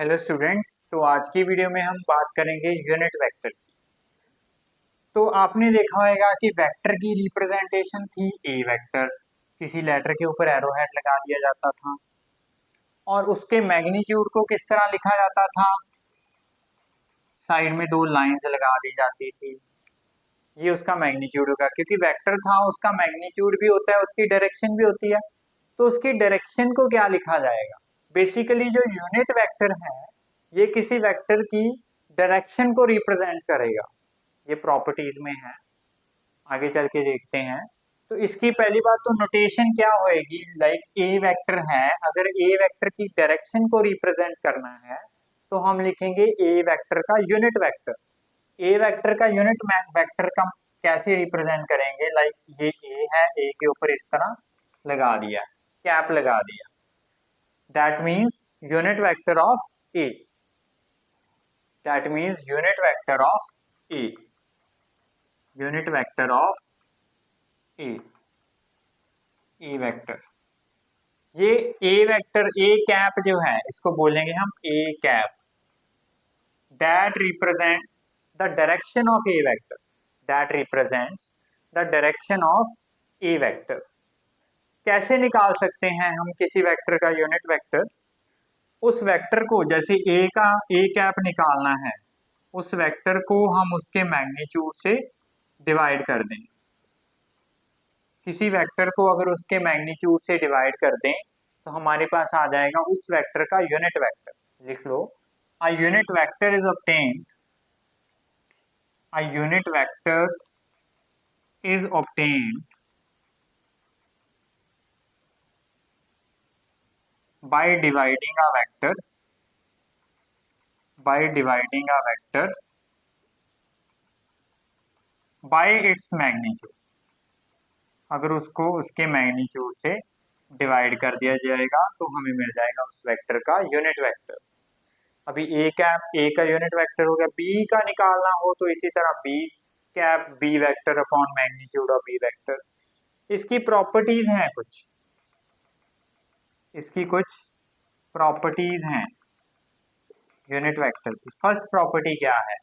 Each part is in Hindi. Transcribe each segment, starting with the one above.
हेलो स्टूडेंट्स, तो आज की वीडियो में हम बात करेंगे यूनिट वेक्टर की। तो आपने देखा होगा कि वेक्टर की रिप्रेजेंटेशन थी ए वेक्टर, किसी लेटर के ऊपर एरो हेड लगा दिया जाता था और उसके मैग्नीट्यूड को किस तरह लिखा जाता था, साइड में दो लाइंस लगा दी जाती थी। ये उसका मैग्नीट्यूड होगा, क्योंकि वेक्टर था उसका मैग्नीट्यूड भी होता है, उसकी डायरेक्शन भी होती है। तो उसकी डायरेक्शन को क्या लिखा जाएगा? बेसिकली जो यूनिट वेक्टर है ये किसी वेक्टर की डायरेक्शन को रिप्रेजेंट करेगा। ये प्रॉपर्टीज में है, आगे चल के देखते हैं। तो इसकी पहली बात तो नोटेशन क्या होएगी, लाइक ए वेक्टर है, अगर ए वेक्टर की डायरेक्शन को रिप्रेजेंट करना है तो हम लिखेंगे ए वेक्टर का यूनिट वेक्टर। ए वेक्टर का यूनिट वेक्टर का कैसे रिप्रेजेंट करेंगे, लाइक ये ए है, ए के ऊपर इस तरह लगा दिया, कैप लगा दिया, that means unit vector of A, that means unit vector of A, unit vector of A, A vector. ये ए वेक्टर ए कैप जो है इसको बोलेंगे हम a cap, that represent the direction of a vector, that represents the direction of a vector. कैसे निकाल सकते हैं हम किसी वेक्टर का यूनिट वेक्टर? उस वेक्टर को, जैसे ए का ए कैप निकालना है, उस वेक्टर को हम उसके मैग्नीट्यूड से डिवाइड कर दें। किसी वेक्टर को अगर उसके मैग्नीट्यूड से डिवाइड कर दें तो हमारे पास आ जाएगा उस वेक्टर का यूनिट वेक्टर। लिख लो, a unit vector is obtained, a unit vector is obtained by dividing a vector, by dividing a vector by its magnitude। अगर उसको उसके मैग्नीट्यूड से डिवाइड कर दिया जाएगा तो हमें मिल जाएगा उस वेक्टर का यूनिट वेक्टर। अभी ए कैप ए का यूनिट वेक्टर हो गया, बी का निकालना हो तो इसी तरह B cap B vector upon magnitude of B vector. इसकी प्रॉपर्टीज हैं कुछ, इसकी कुछ प्रॉपर्टीज हैं यूनिट वेक्टर की। फर्स्ट प्रॉपर्टी क्या है?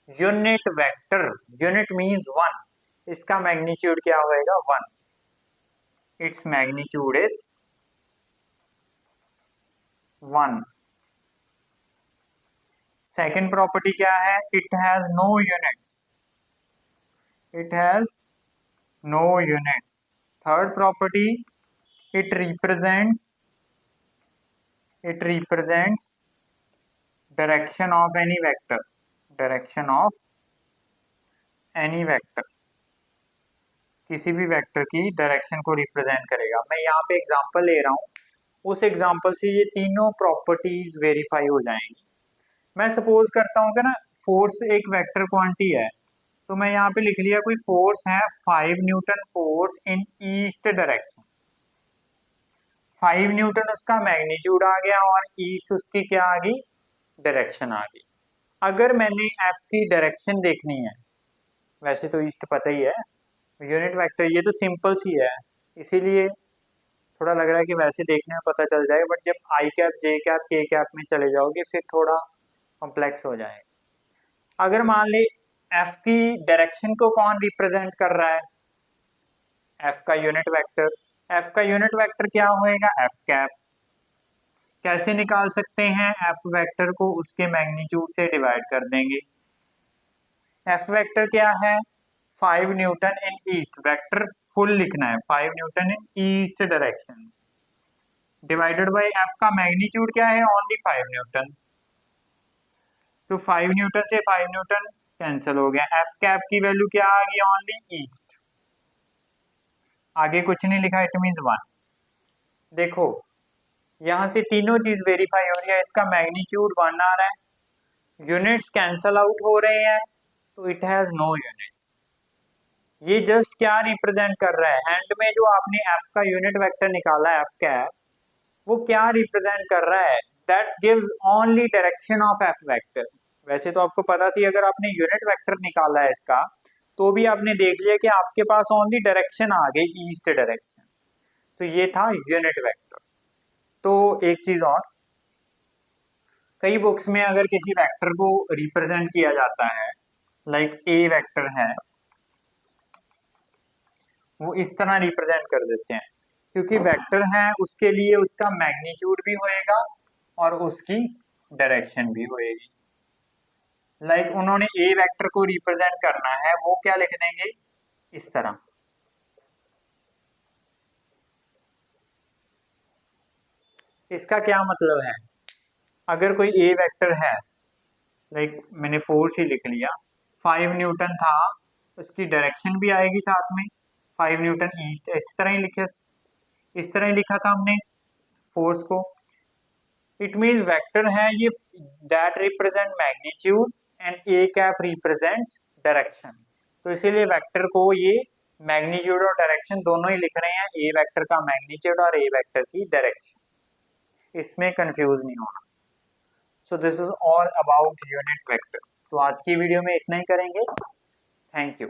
Unit vector, unit means one, इसका मैग्नीट्यूड क्या होएगा? One, its magnitude is one. Second property क्या है? It has no units, it has no units. Third property, it represents, it represents direction of any vector, direction of any vector, किसी भी वेक्टर की डायरेक्शन को रिप्रेजेंट करेगा। मैं यहाँ पे एग्जांपल ले रहा हूँ, उस एग्जांपल से ये तीनों प्रॉपर्टीज वेरीफाई हो जाएंगी। मैं सपोज करता हूँ कि ना फोर्स एक वेक्टर क्वांटिटी है, तो मैं यहाँ पे लिख लिया कोई फोर्स है 5 Newton force in east direction. 5 Newton उसका मैग्नीट्यूड आ गया और ईस्ट उसकी क्या आ गई? डायरेक्शन आ गई। अगर मैंने एफ की डायरेक्शन देखनी है, वैसे तो ईस्ट पता ही है, यूनिट वेक्टर ये तो सिंपल सी है, इसीलिए थोड़ा लग रहा है कि वैसे देखने में पता चल जाएगा, बट जब आई कैप जे कैप के कैप में चले जाओगे फिर थोड़ा कॉम्प्लेक्स हो जाएगा। अगर मान ले एफ की डायरेक्शन को कौन रिप्रेजेंट कर रहा है? एफ का यूनिट वेक्टर। एफ का यूनिट वेक्टर क्या होएगा? F cap. कैसे निकाल सकते हैं? एफ वेक्टर को उसके मैग्नीट्यूड से डिवाइड कर देंगे। एफ वेक्टर क्या है? 5 न्यूटन इन ईस्ट, वेक्टर फुल लिखना है, 5 Newton in east direction, divided by F का मैग्नीट्यूड क्या है? Only 5 Newton. तो 5 न्यूटन से 5 न्यूटन कैंसिल हो गया, एफ कैप की वैल्यू क्या आ गई? ओनली ईस्ट, आगे कुछ नहीं लिखा, इट मीन्स 1। देखो यहां से तीनों चीज वेरीफाई हो रही है, इसका मैग्नीट्यूड 1 आ रहा है, यूनिट्स कैंसल आउट हो रहे हैं, तो इट हैज नो यूनिट्स। ये जस्ट क्या रिप्रेजेंट कर रहा है? एंड में जो आपने एफ का यूनिट वेक्टर निकाला है एफ कैप, वो क्या रिप्रेजेंट कर रहा है? That gives only direction of F vector. वैसे तो आपको पता थी, अगर आपने यूनिट वेक्टर निकाला है इसका, तो भी आपने देख लिया कि आपके पास ओनली डायरेक्शन आ गई, ईस्ट डायरेक्शन, तो ये था यूनिट वेक्टर। तो एक चीज और, कई बुक्स में अगर किसी वेक्टर को रिप्रेजेंट किया जाता है, लाइक ए वेक्टर है, वो इस तरह रिप्रेजेंट कर देते हैं, क्योंकि वेक्टर है उसके लिए उसका मैग्नीट्यूड भी होएगा और उसकी डायरेक्शन भी होएगी। लाइक उन्होंने ए वेक्टर को रिप्रेजेंट करना है, वो क्या लिख देंगे, इस तरह। इसका क्या मतलब है, अगर कोई ए वेक्टर है, लाइक मैंने फोर्स ही लिख लिया, 5 न्यूटन था, उसकी डायरेक्शन भी आएगी साथ में, 5 न्यूटन ईस्ट, इस तरह ही लिखा था हमने फोर्स को। इट मीन्स वेक्टर है ये, that represent magnitude and A cap represents direction. तो इसीलिए वेक्टर को ये मैग्नीट्यूड और डायरेक्शन दोनों ही लिख रहे हैं, ए वेक्टर का मैग्नीट्यूड और ए वेक्टर की डायरेक्शन, इसमें कंफ्यूज नहीं होना। So this is all about unit vector. तो आज की वीडियो में इतना ही करेंगे। Thank you.